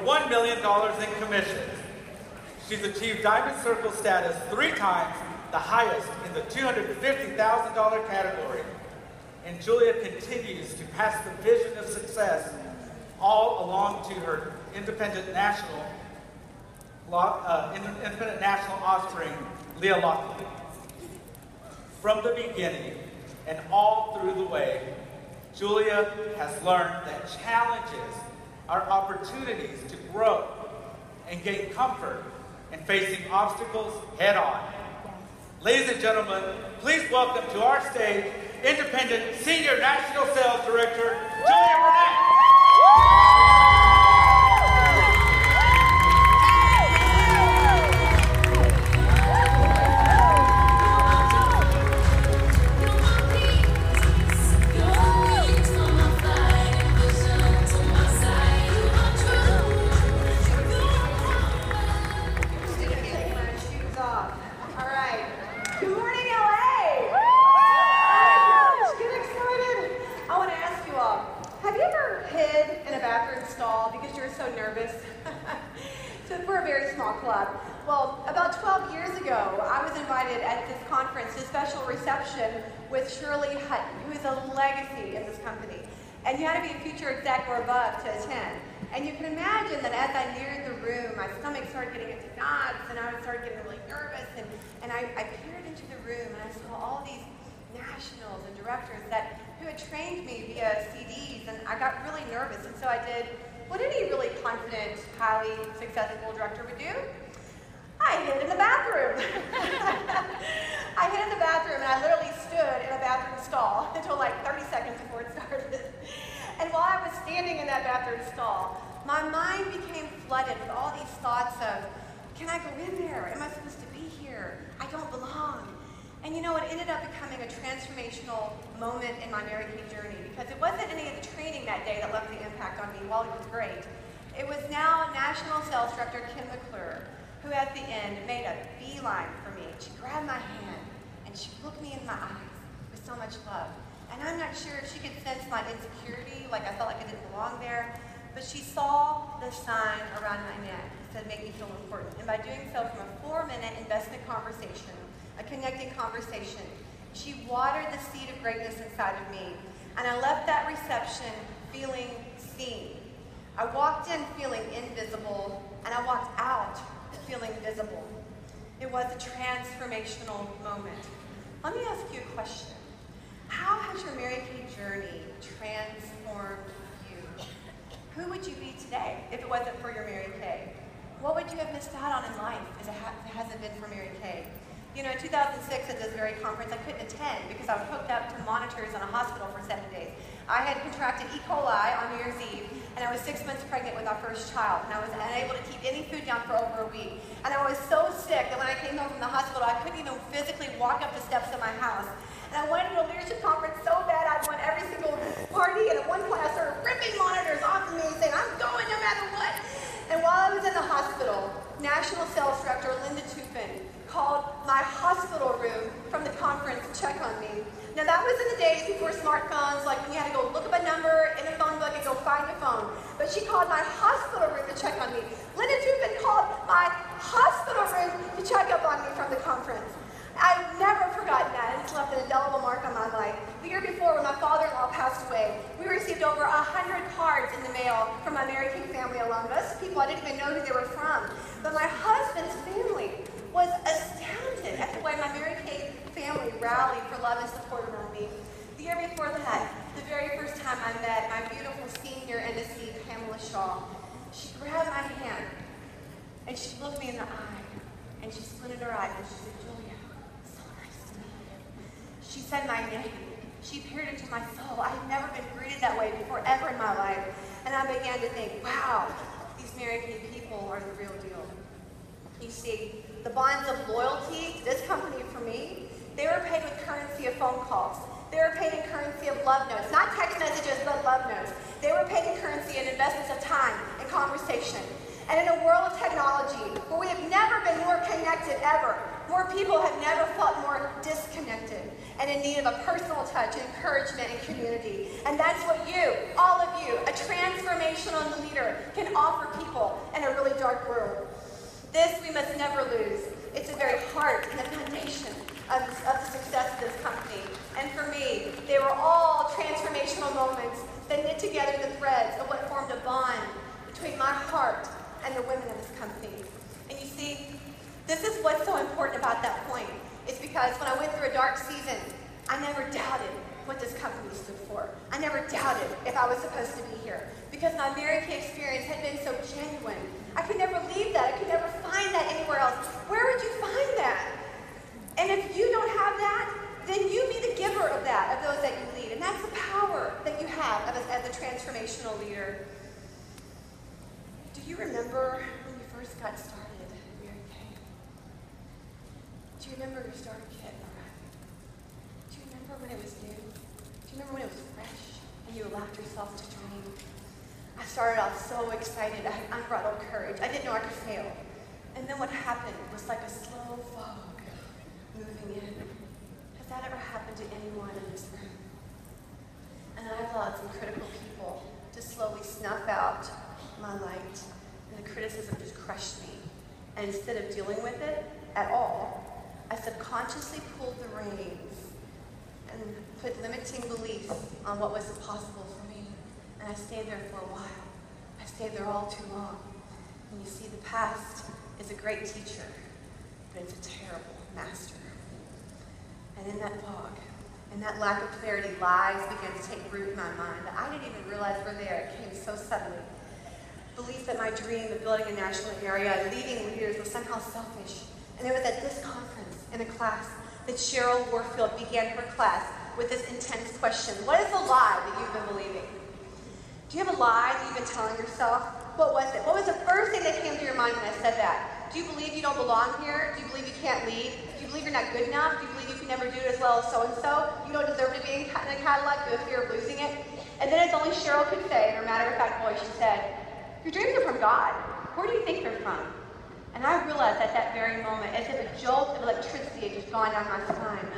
$1 million in commissions. She's achieved Diamond Circle status 3 times, the highest in the $250,000 category. And Julia continues to pass the vision of success all along to her independent national offspring, Leah Lockley. From the beginning and all through the way, Julia has learned that challenges are opportunities to grow and gain comfort in facing obstacles head on. Ladies and gentlemen, please welcome to our stage Independent Senior National Sales Director, Julia Burnett. And you had to be a future exec or above to attend. And you can imagine that as I neared the room, my stomach started getting into knots, and I started getting really nervous. And I peered into the room, and I saw all these nationals and directors who had trained me via CDs, and I got really nervous. And so I did what any really confident, highly successful director would do. I hid in the bathroom. I hid in the bathroom, and I literally stood in a bathroom stall until like 30 seconds before it started. And while I was standing in that bathroom stall, my mind became flooded with all these thoughts of, can I go in there? Am I supposed to be here? I don't belong. And you know, it ended up becoming a transformational moment in my Mary Kay journey, because it wasn't any of the training that day that left the impact on me. While it was great, it was now National Sales Director Kim McClure, who at the end made a beeline for me. She grabbed my hand and she looked me in my eyes with so much love. And I'm not sure if she could sense my insecurity, like I felt like I didn't belong there, but she saw the sign around my neck that said, make me feel important. And by doing so, from a 4-minute investment conversation, a connecting conversation, she watered the seed of greatness inside of me. And I left that reception feeling seen. I walked in feeling invisible, and I walked out feeling visible. It was a transformational moment. Let me ask you a question. How has your Mary Kay journey transformed you? Who would you be today if it wasn't for your Mary Kay? What would you have missed out on in life if it hasn't been for Mary Kay? You know, in 2006 at this very conference, I couldn't attend because I was hooked up to monitors in a hospital for 7 days. I had contracted E. coli on New Year's Eve, and I was 6 months pregnant with our first child, and I was unable to keep any food down for over a week. And I was so sick that when I came home from the hospital, I couldn't even physically walk up the steps of my house. And I wanted to go to a leadership conference so bad, I'd won every single party, and at one point I started ripping monitors off of me, saying, I'm going no matter what. And while I was in the hospital, National Sales Director Linda Tupin called my hospital room from the conference to check on me. Now that was in the days before smartphones, like when you had to go look up a number in a phone book and go find a phone. But she called my hospital room to check on me. Linda Tupin called my hospital room to check up on me from the conference. I've never forgotten that, and it's left an indelible mark on my life. The year before, when my father-in-law passed away, we received over 100 cards in the mail from my Mary Kay family alone. Most people, I didn't even know who they were from. But my husband's family was astounded at the way my Mary Kay family rallied for love and support around me. The year before that, the very first time I met my beautiful senior NSD, Pamela Shaw, she grabbed my hand, and she looked me in the eye, and she squinted her eyes, and she said, Julia, so nice to meet you. She said my name. She peered into my soul. I had never been greeted that way before, ever in my life. And I began to think, wow, these Mary Kay people are the real deal. You see, the bonds of loyalty to this company for me, they were paid with currency of phone calls. They were paid in currency of love notes, not text messages, but love notes. They were paid in currency and investments of time and conversation. And in a world of technology, where we have never been more connected ever, more people have never felt more disconnected and in need of a personal touch, encouragement, and community. And that's what you, all of you, a transformational leader, can offer people in a really dark world. This we must never lose. It's the very heart and the foundation of the success of this company. And for me, they were all transformational moments that knit together the threads of what formed a bond between my heart and the women of this company. And you see, this is what's so important about that point. It's because when I went through a dark season, I never doubted what this company stood for. I never doubted if I was supposed to be here, because my Mary Kay experience had been so genuine. I could never leave that. I could never find that anywhere else. Where would you find that? And if you don't have that, then you be the giver of that, of those that you lead. And that's the power that you have as a transformational leader. Do you remember when you first got started, Mary Kay? Do you remember your starter kit? Do you remember when it was new? Do you remember when it was fresh and you allowed yourself to dream? I started off so excited. I had unbridled courage. I didn't know I could fail. And then what happened was like a slow fog moving in. Has that ever happened to anyone in this room? And I allowed some critical people to slowly snuff out my light. And the criticism just crushed me. And instead of dealing with it at all, I subconsciously pulled the reins and put limiting beliefs on what was possible for me. And I stayed there for a while. I stayed there all too long. And you see, the past is a great teacher, but it's a terrible master. And in that fog, and that lack of clarity, lies began to take root in my mind that I didn't even realize were there. It came so suddenly. Belief that my dream of building a national area and leading leaders was somehow selfish. And it was at this conference, in a class, that Cheryl Warfield began her class with this intense question. What is the lie that you've been believing? Do you have a lie that you've been telling yourself? What was it? What was the first thing that came to your mind when I said that? Do you believe you don't belong here? Do you believe you can't lead? Do you believe you're not good enough? Do you believe you can never do it as well as so-and-so? You don't deserve to be in a Cadillac. You have fear of losing it? And then, as only Cheryl could say, in her matter-of-fact voice, she said, your dreams are from God. Where do you think they're from? And I realized at that very moment, as if a jolt of electricity had just gone down my spine,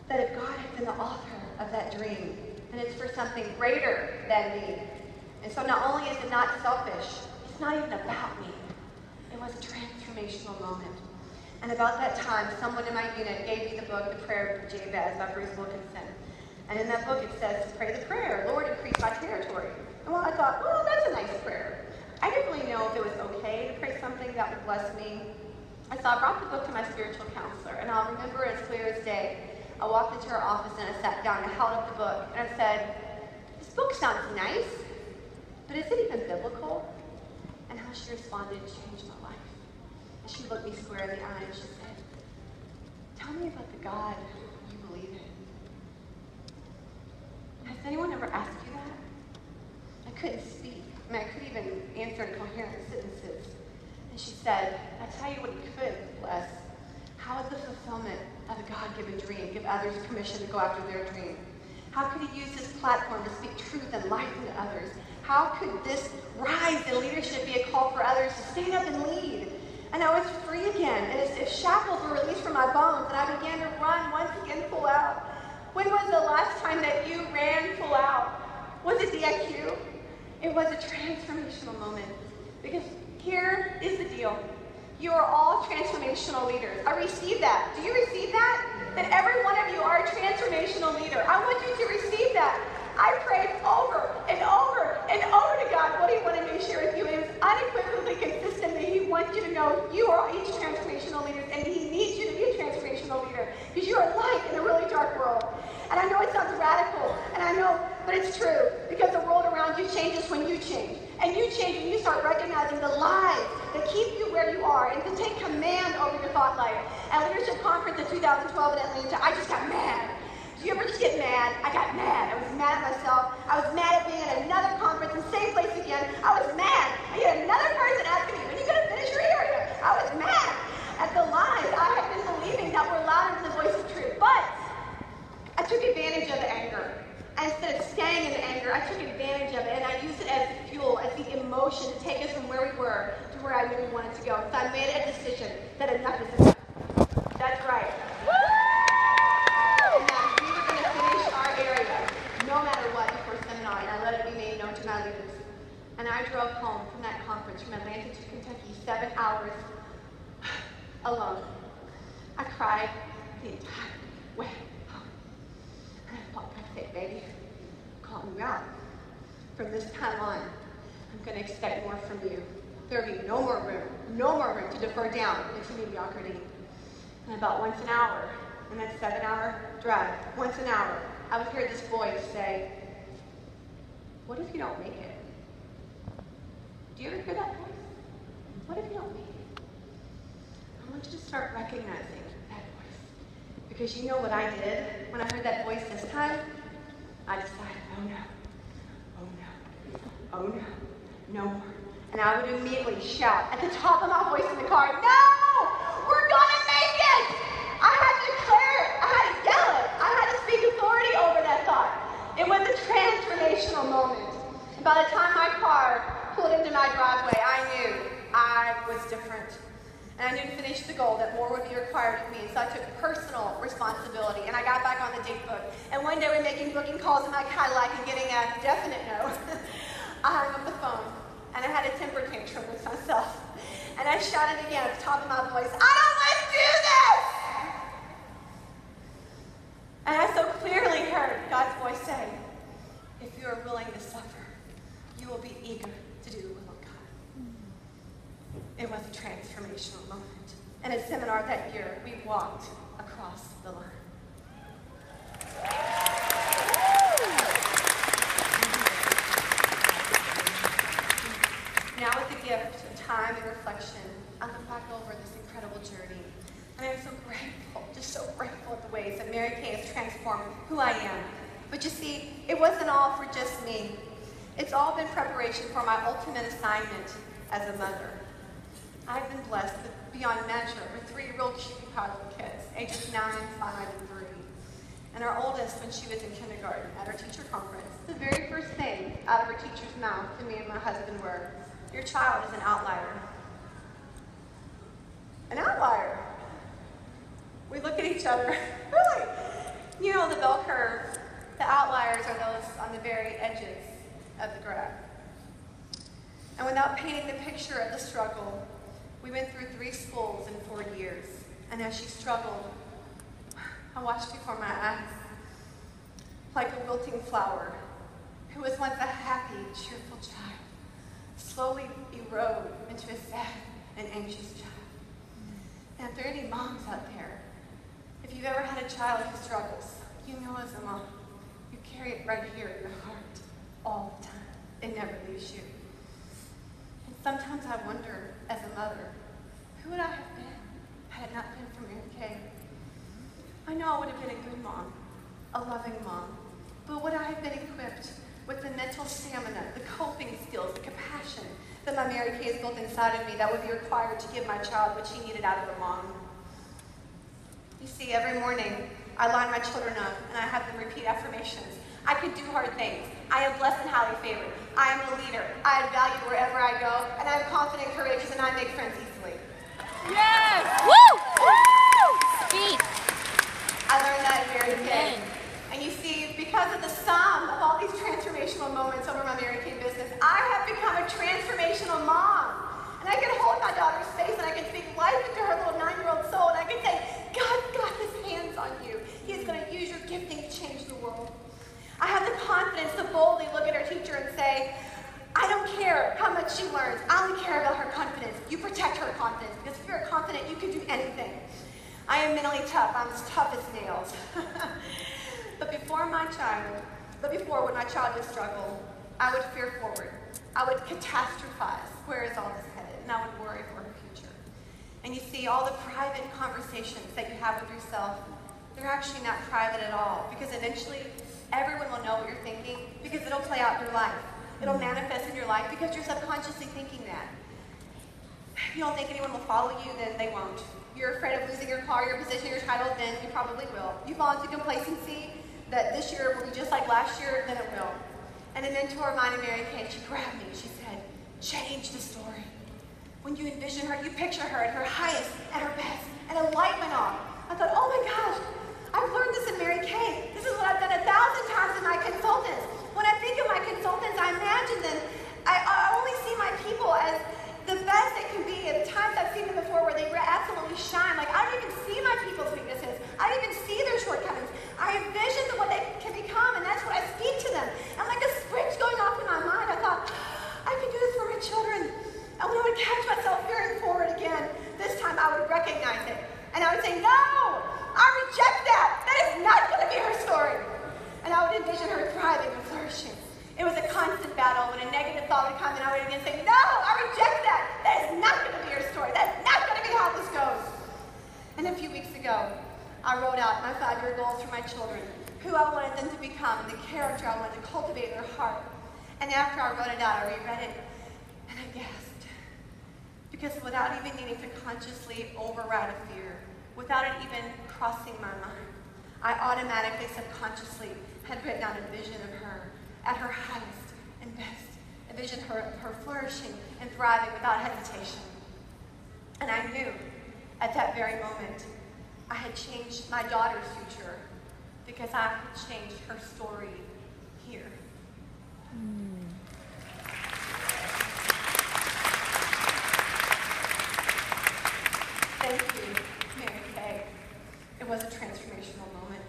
that if God had been the author of that dream, and it's for something greater than me. And so not only is it not selfish, it's not even about me. It was a transformational moment. And about that time, someone in my unit gave me the book, The Prayer of Jabez by Bruce Wilkinson. And in that book it says to pray the prayer, Lord, increase my territory. And well, I thought, well, that's a nice prayer. I didn't really know if it was okay to pray something that would bless me. And so I brought the book to my spiritual counselor, and I'll remember it as clear as day. I walked into her office and I sat down and held up the book and I said, this book sounds nice, but is it even biblical? And how she responded changed my life. And she looked me square in the eye and she said, tell me about the God you believe in. Has anyone ever asked you that? I couldn't speak. I mean, I couldn't even answer in coherent sentences. And she said, I tell you what he could bless. How is the fulfillment of a God-given dream give others permission to go after their dream? How could he use his platform to speak truth and life into others? How could this rise in leadership be a call for others to stand up and lead? And I was free again, and as if shackles were released from my bones, and I began to run once again full out. When was the last time that you ran full out? Was it DIQ? It was a transformational moment. Because here is the deal. You are all transformational leaders. I receive that. Do you receive that? That every one of you are a transformational leader. I want you to receive that. I prayed over and over and over to God what he wanted me to share with you. It was unequivocally consistent that he wants you to know you are each transformational leaders, and he needs you to be a transformational leader because you are light in a really dark world. And I know it sounds radical, and I know, but it's true because the world around you changes when you change. And you change when you start recognizing the lies that keep you where you are and to take command over your thought life. At Leadership Conference in 2012 in Atlanta, I just got mad. Do you ever just get mad? I got mad. I was mad at myself. I was mad at being at another conference in the same place again. I was mad. I had another person asking me, when are you going to finish your area? I was mad at the lies I had been believing that were louder than the voice of truth. But I took advantage of the anger. And instead of staying in the anger, I took advantage of it, and I used it as the fuel, as the emotion to take us from where we were miles from Atlanta to Kentucky, 7 hours alone. I cried the entire way home. And I thought, God said, baby, I'm calling you out. From this time on, I'm going to expect more from you. There will be no more room to defer down into mediocrity. And about once an hour, in that 7-hour drive, once an hour, I would hear this voice say, what if you don't make it? Do you ever hear that voice? What if you don't make it? I want you to start recognizing that voice. Because you know what I did when I heard that voice this time? I decided, oh no, oh no, oh no, no more. And I would immediately shout at the top of my voice in the car, no, we're gonna make it! I had to declare it, I had to yell it, I had to speak authority over that thought. It was a transformational moment. And by the time my car pulled into my driveway, I knew I was different. And I knew to finish the goal that more would be required of me. And so I took personal responsibility. And I got back on the date book. And one day we're making booking calls in my Cadillac and getting a definite no. I hung up the phone. And I had a temper tantrum with myself. And I shouted again at the top of my voice, I don't want to do this! And I so clearly heard God's voice say, if you are willing to suffer, you will be eager to do the will of God. It was a transformational moment. In a seminar that year, we walked across the line. Now with the gift of time and reflection, I look back over this incredible journey. And I'm so grateful, just so grateful at the ways that Mary Kay has transformed who I am. But you see, it wasn't all for just me. It's all been preparation for my ultimate assignment as a mother. I've been blessed beyond measure with 3 real cute toddler kids, ages 9, 5, and 3. And our oldest, when she was in kindergarten at our teacher conference, the very first thing out of her teacher's mouth to me and my husband were, your child is an outlier. An outlier. We look at each other, really? You know, the bell curve, the outliers are those on the very edges of the graph. And without painting the picture of the struggle, we went through 3 schools in 4 years. And as she struggled, I watched before my eyes, like a wilting flower, who was once a happy, cheerful child, slowly erode into a sad and anxious child. And if there are any moms out there, if you've ever had a child who struggles, you know as a mom, you carry it right here in your heart all the time. It never leaves you. And sometimes I wonder, as a mother, who would I have been had it not been for Mary Kay? I know I would have been a good mom, a loving mom, but would I have been equipped with the mental stamina, the coping skills, the compassion that my Mary Kay has built inside of me that would be required to give my child what she needed out of a mom? You see, every morning, I line my children up and I have them repeat affirmations. I can do hard things. I am blessed and highly favored. I am a leader. I add value wherever I go, and I am confident, courageous, and I make friends easily. Yes! Woo! Woo! Speak. I learned that very kid. And you see, because of the sum of all these transformational moments over my Mary Kay business, I have become a transformational mom. And I can hold my daughter's face and I can speak life into her little 9-year-old soul, and I can say, God's got his hands on you. He is going to use your gifting to change the world. I have the confidence to boldly look at her teacher and say, I don't care how much she learns. I only care about her confidence. You protect her confidence, because if you're confident, you can do anything. I am mentally tough. I'm as tough as nails. But before when my child would struggle, I would fear forward. I would catastrophize. Where is all this headed? And I would worry for her future. And you see, all the private conversations that you have with yourself, they're actually not private at all, because eventually everyone will know what you're thinking, because it'll play out in your life. It'll manifest in your life because you're subconsciously thinking that. If you don't think anyone will follow you, then they won't. You're afraid of losing your car, your position, your title, then you probably will. You fall into complacency that this year will be just like last year, then it will. And a mentor of mine, Mary Kay, she grabbed me and she said, change the story. When you envision her, you picture her at her highest, at her best, and a light went off. I thought, oh my gosh, I've learned this in Mary Kay. This is what I've done 1,000 times in my consultants. When I think of my consultants, I imagine them, I only see my people as I would say, no, I reject that. That is not going to be her story. And I would envision her thriving and flourishing. It was a constant battle. When a negative thought would come in, I would again say, no, I reject that. That is not going to be her story. That's not going to be how this goes. And a few weeks ago, I wrote out my 5-year goals for my children, who I wanted them to become, and the character I wanted to cultivate in their heart. And after I wrote it out, I reread it, and I gasped. Because without even needing to consciously override a fear, without it even crossing my mind, I automatically, subconsciously had written out a vision of her at her highest and best. A vision of her flourishing and thriving without hesitation. And I knew at that very moment I had changed my daughter's future because I had changed her story here. Thank you, Mary Kay. It was a transformational moment.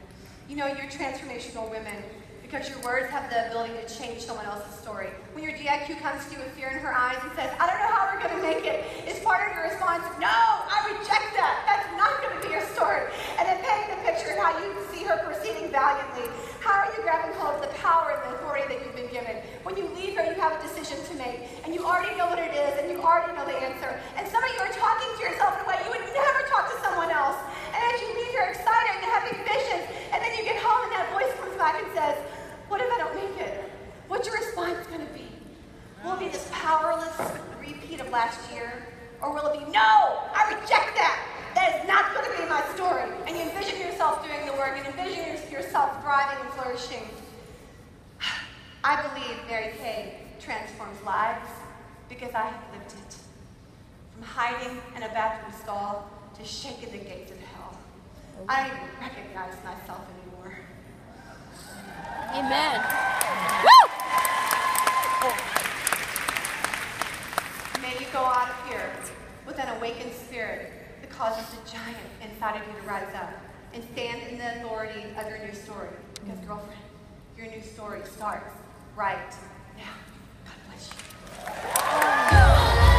You know, you're transformational women because your words have the ability to change someone else's story. When your DIQ comes to you with fear in her eyes and says, I don't know how we're going to make it, is part of your response, no, I reject that. That's not going to be your story. And then painting the picture of how you see her proceeding valiantly. How are you grabbing hold of the power and the authority that you've been given? When you leave her, you have a decision to make, and you already know what it is, and you already know the answer. And some of you are talking to yourself in a way you would never talk to someone else. And as you leave, you're excited and having visions, and then you get home and that voice comes back and says, what if I don't make it? What's your response going to be? Will it be this powerless repeat of last year? Or will it be, no, I reject that. That is not going to be my story. And you envision yourself doing the work and envision yourself thriving and flourishing. I believe Mary Kay transforms lives because I have lived it. From hiding in a bathroom stall to shaking the gates of hell. I don't even recognize myself anymore. Amen. Woo! May you go out of here with an awakened spirit that causes the giant inside of you to rise up and stand in the authority of your new story. Because, girlfriend, your new story starts right now. God bless you.